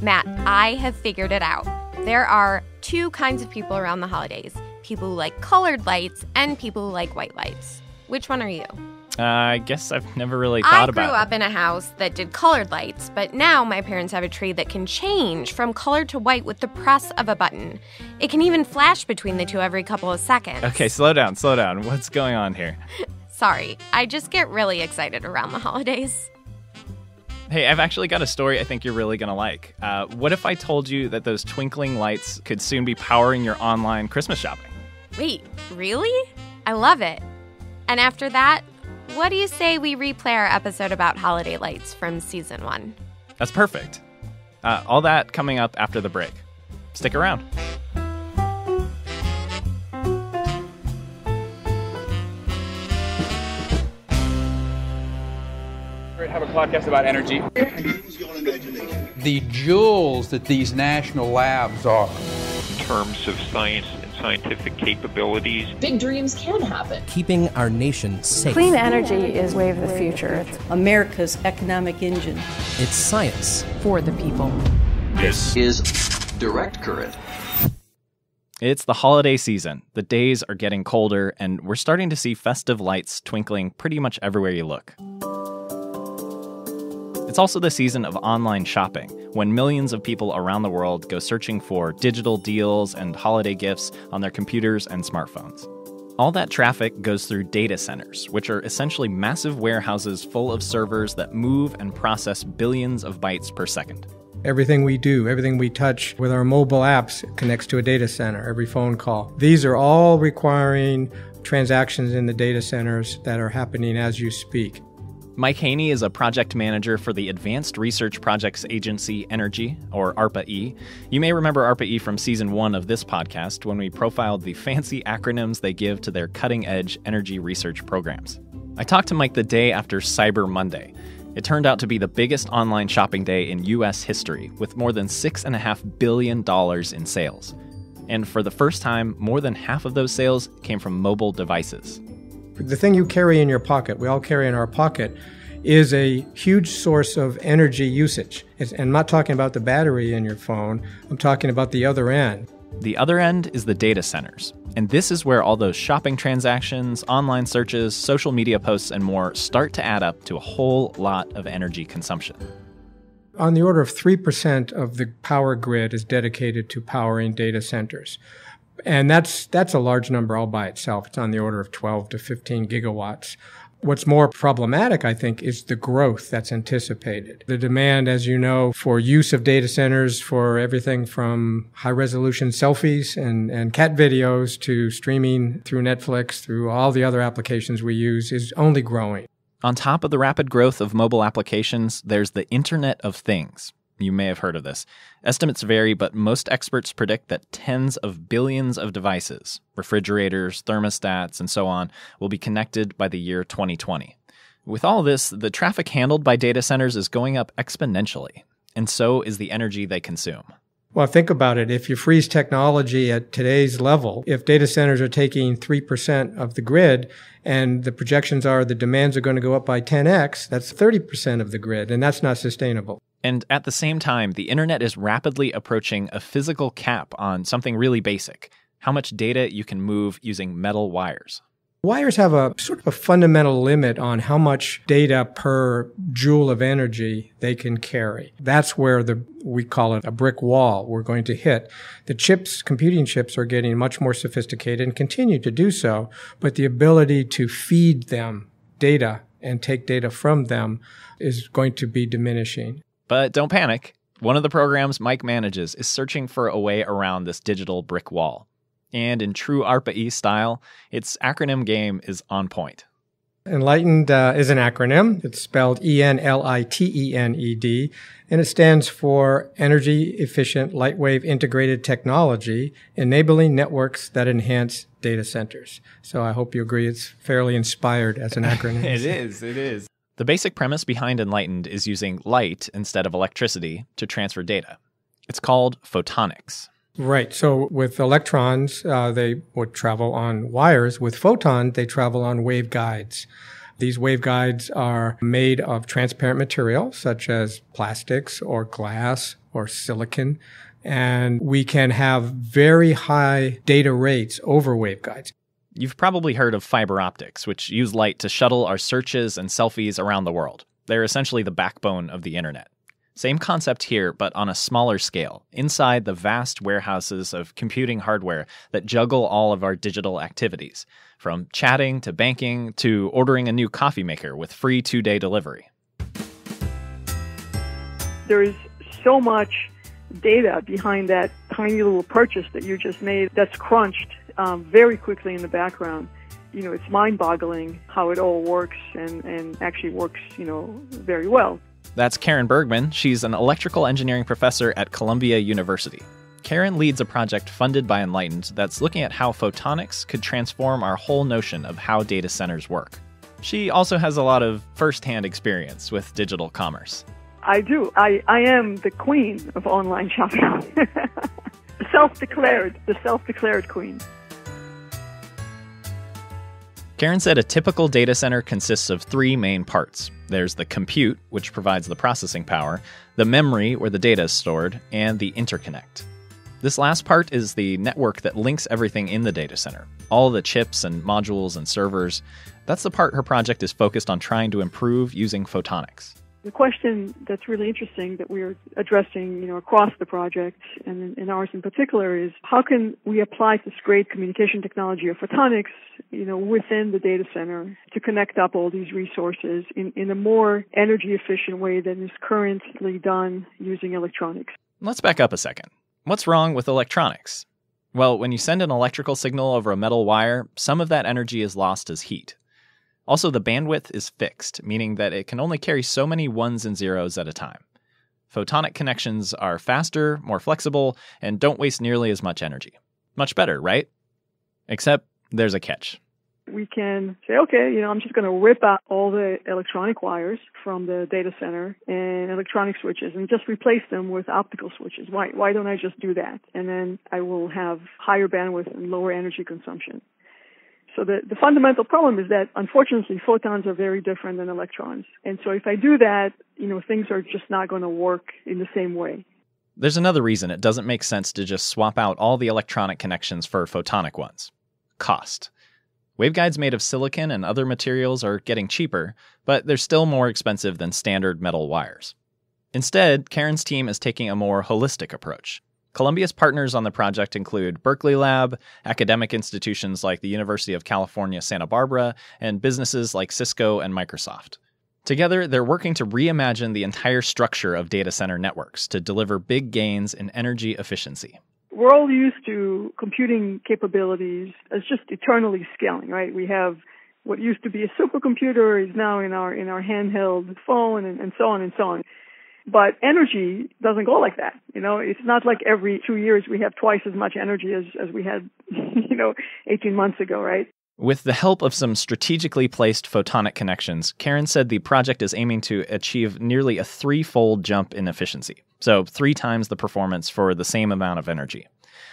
Matt, I have figured it out. There are two kinds of people around the holidays. People who like colored lights and people who like white lights. Which one are you? I guess I've never really thought about it. I grew up in a house that did colored lights, but now my parents have a tree that can change from color to white with the press of a button. It can even flash between the two every couple of seconds. Okay, slow down. What's going on here? Sorry, I just get really excited around the holidays. Hey, I've actually got a story I think you're really going to like. What if I told you that those twinkling lights could soon be powering your online Christmas shopping? Wait, really? I love it. And after that, what do you say we replay our episode about holiday lights from season 1? That's perfect. All that coming up after the break. Stick around. Have a podcast about energy. The jewels that these national labs are. In terms of science and scientific capabilities. Big dreams can happen. Keeping our nation safe. Clean energy is the way of the future. It's America's economic engine. It's science for the people. This is Direct Current. It's the holiday season. The days are getting colder, and we're starting to see festive lights twinkling pretty much everywhere you look. It's also the season of online shopping, when millions of people around the world go searching for digital deals and holiday gifts on their computers and smartphones. All that traffic goes through data centers, which are essentially massive warehouses full of servers that move and process billions of bytes per second. Everything we do, everything we touch with our mobile apps connects to a data center, every phone call. These are all requiring transactions in the data centers that are happening as you speak. Mike Haney is a project manager for the Advanced Research Projects Agency Energy, or ARPA-E. You may remember ARPA-E from season 1 of this podcast when we profiled the fancy acronyms they give to their cutting-edge energy research programs. I talked to Mike the day after Cyber Monday. It turned out to be the biggest online shopping day in U.S. history, with more than $6.5 billion in sales. And for the first time, more than half of those sales came from mobile devices. The thing you carry in your pocket, we all carry in our pocket, is a huge source of energy usage. And I'm not talking about the battery in your phone. I'm talking about the other end. The other end is the data centers. And this is where all those shopping transactions, online searches, social media posts, and more start to add up to a whole lot of energy consumption. On the order of 3% of the power grid is dedicated to powering data centers. And that's a large number all by itself. It's on the order of 12 to 15 gigawatts. What's more problematic, I think, is the growth that's anticipated. The demand, as you know, for use of data centers for everything from high-resolution selfies and cat videos to streaming through Netflix, through all the other applications we use, is only growing. On top of the rapid growth of mobile applications, there's the Internet of Things. You may have heard of this. Estimates vary, but most experts predict that tens of billions of devices, refrigerators, thermostats, and so on, will be connected by the year 2020. With all this, the traffic handled by data centers is going up exponentially, and so is the energy they consume. Well, think about it. If you freeze technology at today's level, if data centers are taking 3% of the grid, and the projections are the demands are going to go up by 10x, that's 30% of the grid, and that's not sustainable. And at the same time, the internet is rapidly approaching a physical cap on something really basic: how much data you can move using metal wires. Wires have a sort of a fundamental limit on how much data per joule of energy they can carry. That's where we call it a brick wall we're going to hit. The chips, computing chips, are getting much more sophisticated and continue to do so, but the ability to feed them data and take data from them is going to be diminishing. But don't panic. One of the programs Mike manages is searching for a way around this digital brick wall. And in true ARPA-E style, its acronym game is on point. Enlightened is an acronym. It's spelled ENLIGHTENED, and it stands for Energy Efficient Lightwave Integrated Technology, Enabling Networks that Enhance Data Centers. So I hope you agree it's fairly inspired as an acronym. It is. The basic premise behind Enlightened is using light instead of electricity to transfer data. It's called photonics. Right. So with electrons, they would travel on wires. With photons, they travel on waveguides. These waveguides are made of transparent material, such as plastics or glass or silicon, and we can have very high data rates over waveguides. You've probably heard of fiber optics, which use light to shuttle our searches and selfies around the world. They're essentially the backbone of the internet. Same concept here, but on a smaller scale, inside the vast warehouses of computing hardware that juggle all of our digital activities, from chatting to banking to ordering a new coffee maker with free 2-day delivery. There is so much data behind that tiny little purchase that you just made that's crunched very quickly in the background. It's mind-boggling how it all works and actually works, very well. That's Karen Bergman. She's an electrical engineering professor at Columbia University. Karen leads a project funded by Enlightened that's looking at how photonics could transform our whole notion of how data centers work. She also has a lot of first-hand experience with digital commerce. I do. I am the queen of online shopping. The self-declared queen. Karen said a typical data center consists of 3 main parts. There's the compute, which provides the processing power, the memory, where the data is stored, and the interconnect. This last part is the network that links everything in the data center, all the chips and modules and servers. That's the part her project is focused on trying to improve using photonics. The question that's really interesting that we're addressing, across the project and in ours in particular is how can we apply this great communication technology of photonics, within the data center to connect up all these resources in a more energy efficient way than is currently done using electronics. Let's back up a second. What's wrong with electronics? Well, when you send an electrical signal over a metal wire, some of that energy is lost as heat. Also, the bandwidth is fixed, meaning that it can only carry so many ones and zeros at a time. Photonic connections are faster, more flexible, and don't waste nearly as much energy. Much better, right? Except there's a catch. We can say, okay, I'm just going to rip out all the electronic wires from the data center and electronic switches and just replace them with optical switches. Why don't I just do that? And then I will have higher bandwidth and lower energy consumption. So the fundamental problem is that, unfortunately, photons are very different than electrons. And so if I do that, things are just not going to work in the same way. There's another reason it doesn't make sense to just swap out all the electronic connections for photonic ones. Cost. Waveguides made of silicon and other materials are getting cheaper, but they're still more expensive than standard metal wires. Instead, Karen's team is taking a more holistic approach. Columbia's partners on the project include Berkeley Lab, academic institutions like the University of California, Santa Barbara, and businesses like Cisco and Microsoft. Together, they're working to reimagine the entire structure of data center networks to deliver big gains in energy efficiency. We're all used to computing capabilities as just eternally scaling, right? We have what used to be a supercomputer is now in our handheld phone and so on and so on. But energy doesn't go like that. It's not like every 2 years we have twice as much energy as we had, 18 months ago, right? With the help of some strategically placed photonic connections, Karen said the project is aiming to achieve nearly a 3-fold jump in efficiency. So 3 times the performance for the same amount of energy.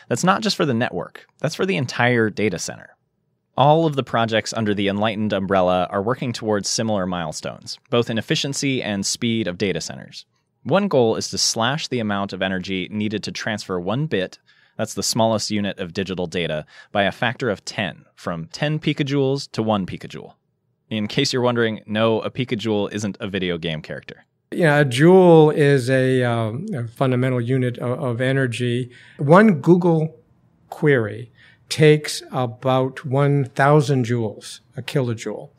That's not just for the network. That's for the entire data center. All of the projects under the Enlightened umbrella are working towards similar milestones, both in efficiency and speed of data centers. One goal is to slash the amount of energy needed to transfer 1 bit, that's the smallest unit of digital data, by a factor of 10, from 10 picojoules to 1 picojoule. In case you're wondering, no, a picojoule isn't a video game character. A joule is a fundamental unit of energy. One Google query takes about 1,000 joules, a kilojoule.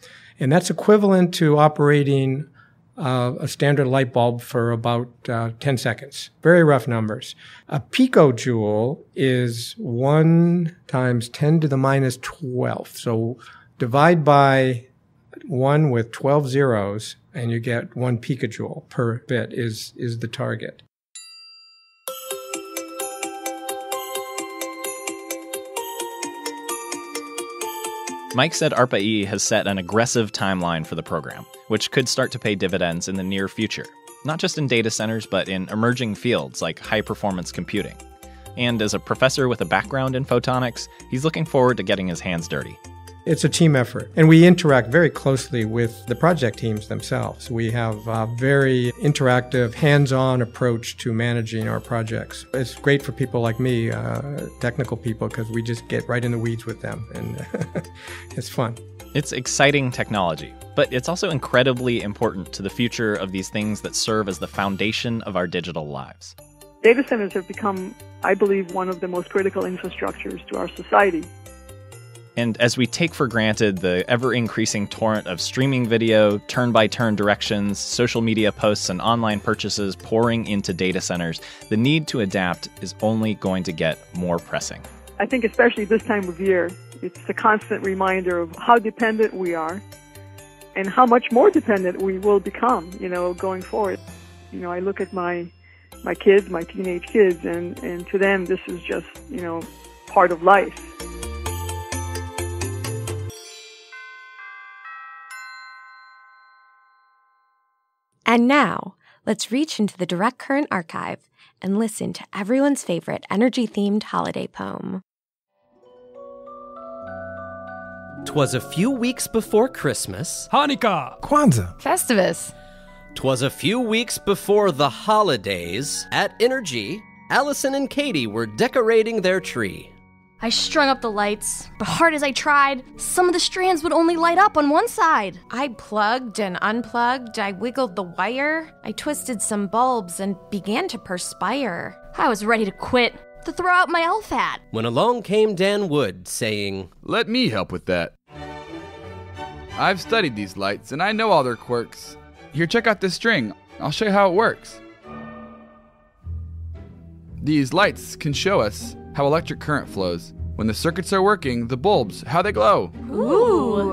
And that's equivalent to operating a standard light bulb for about 10 seconds. Very rough numbers. A picojoule is 1 times 10 to the minus 12th. So divide by 1 with 12 zeros, and you get 1 picojoule per bit is the target. Mike said ARPA-E has set an aggressive timeline for the program, which could start to pay dividends in the near future, not just in data centers, but in emerging fields like high-performance computing. And as a professor with a background in photonics, he's looking forward to getting his hands dirty. It's a team effort, and we interact very closely with the project teams themselves. We have a very interactive, hands-on approach to managing our projects. It's great for people like me, technical people, because we just get right in the weeds with them, and it's fun. It's exciting technology, but it's also incredibly important to the future of these things that serve as the foundation of our digital lives. Data centers have become, I believe, one of the most critical infrastructures to our society. And as we take for granted the ever-increasing torrent of streaming video, turn-by-turn directions, social media posts, and online purchases pouring into data centers, the need to adapt is only going to get more pressing. I think especially this time of year, it's a constant reminder of how dependent we are and how much more dependent we will become, going forward. I look at my kids, my teenage kids, and to them this is just, part of life. And now, let's reach into the Direct Current archive and listen to everyone's favorite energy-themed holiday poem. 'Twas a few weeks before Christmas. Hanukkah. Kwanzaa. Festivus. 'Twas a few weeks before the holidays. At Energy, Allison and Katie were decorating their tree. I strung up the lights, but hard as I tried, some of the strands would only light up on one side. I plugged and unplugged, I wiggled the wire, I twisted some bulbs and began to perspire. I was ready to quit, to throw out my elf hat. When along came Dan Wood, saying, "Let me help with that. I've studied these lights and I know all their quirks. Here, check out this string. I'll show you how it works. These lights can show us how electric current flows. When the circuits are working, the bulbs, how they glow." Ooh.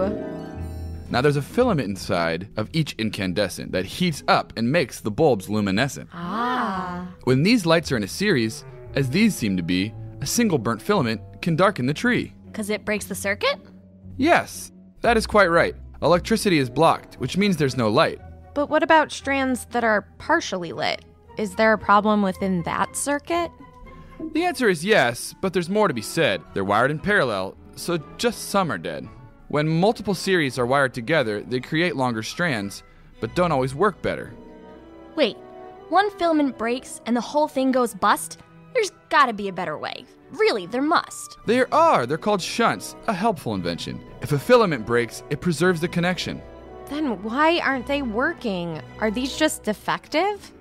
Now there's a filament inside of each incandescent that heats up and makes the bulbs luminescent. Ah. When these lights are in a series, as these seem to be, a single burnt filament can darken the tree. 'Cause it breaks the circuit? Yes, that is quite right. Electricity is blocked, which means there's no light. But what about strands that are partially lit? Is there a problem within that circuit? The answer is yes, but there's more to be said. They're wired in parallel, so just some are dead. When multiple series are wired together, they create longer strands, but don't always work better. Wait, one filament breaks and the whole thing goes bust? There's gotta be a better way. Really, there must. There are. They're called shunts, a helpful invention. If a filament breaks, it preserves the connection. Then why aren't they working? Are these just defective?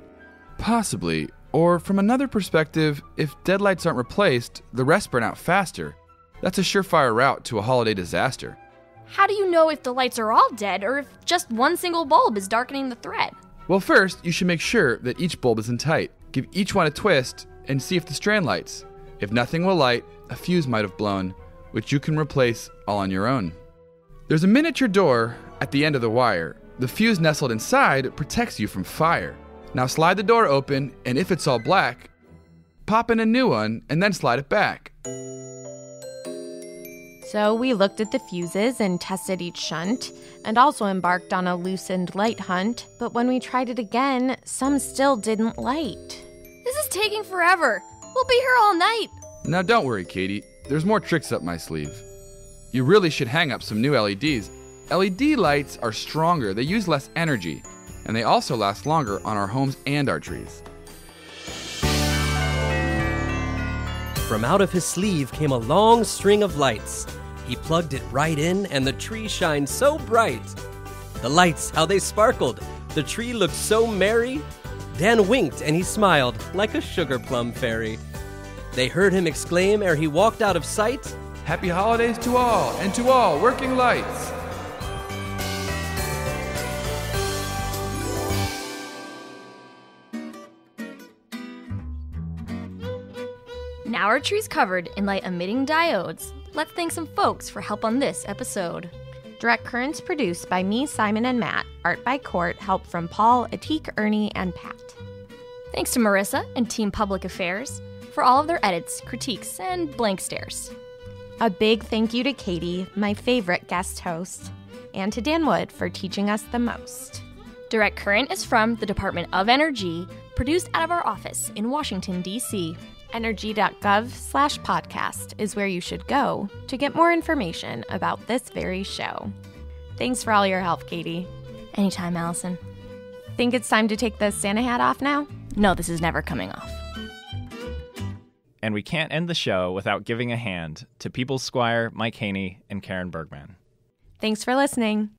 Possibly. Or from another perspective, if dead lights aren't replaced, the rest burn out faster. That's a surefire route to a holiday disaster. How do you know if the lights are all dead or if just one single bulb is darkening the thread? Well, first, you should make sure that each bulb is in tight. Give each one a twist and see if the strand lights. If nothing will light, a fuse might have blown, which you can replace all on your own. There's a miniature door at the end of the wire. The fuse nestled inside protects you from fire. Now slide the door open, and if it's all black, pop in a new one and then slide it back. So we looked at the fuses and tested each shunt, and also embarked on a loosened light hunt, but when we tried it again, some still didn't light. This is taking forever. We'll be here all night. Now don't worry, Katie. There's more tricks up my sleeve. You really should hang up some new LEDs. LED lights are stronger, they use less energy, and they also last longer on our homes and our trees. From out of his sleeve came a long string of lights. He plugged it right in, and the tree shined so bright. The lights, how they sparkled. The tree looked so merry. Dan winked, and he smiled like a sugar plum fairy. They heard him exclaim ere he walked out of sight, "Happy holidays to all, and to all working lights!" Now our tree's covered in light-emitting diodes. Let's thank some folks for help on this episode. Direct Current's produced by me, Simon, and Matt. Art by Court. Help from Paul, Atik, Ernie, and Pat. Thanks to Marissa and Team Public Affairs for all of their edits, critiques, and blank stares. A big thank you to Katie, my favorite guest host, and to Dan Wood for teaching us the most. Direct Current is from the Department of Energy, produced out of our office in Washington, D.C. Energy.gov/podcast is where you should go to get more information about this very show. Thanks for all your help, Katie. Anytime, Allison. Think it's time to take the Santa hat off now? No, this is never coming off. And we can't end the show without giving a hand to People's Squire, Mike Haney, and Karen Bergman. Thanks for listening.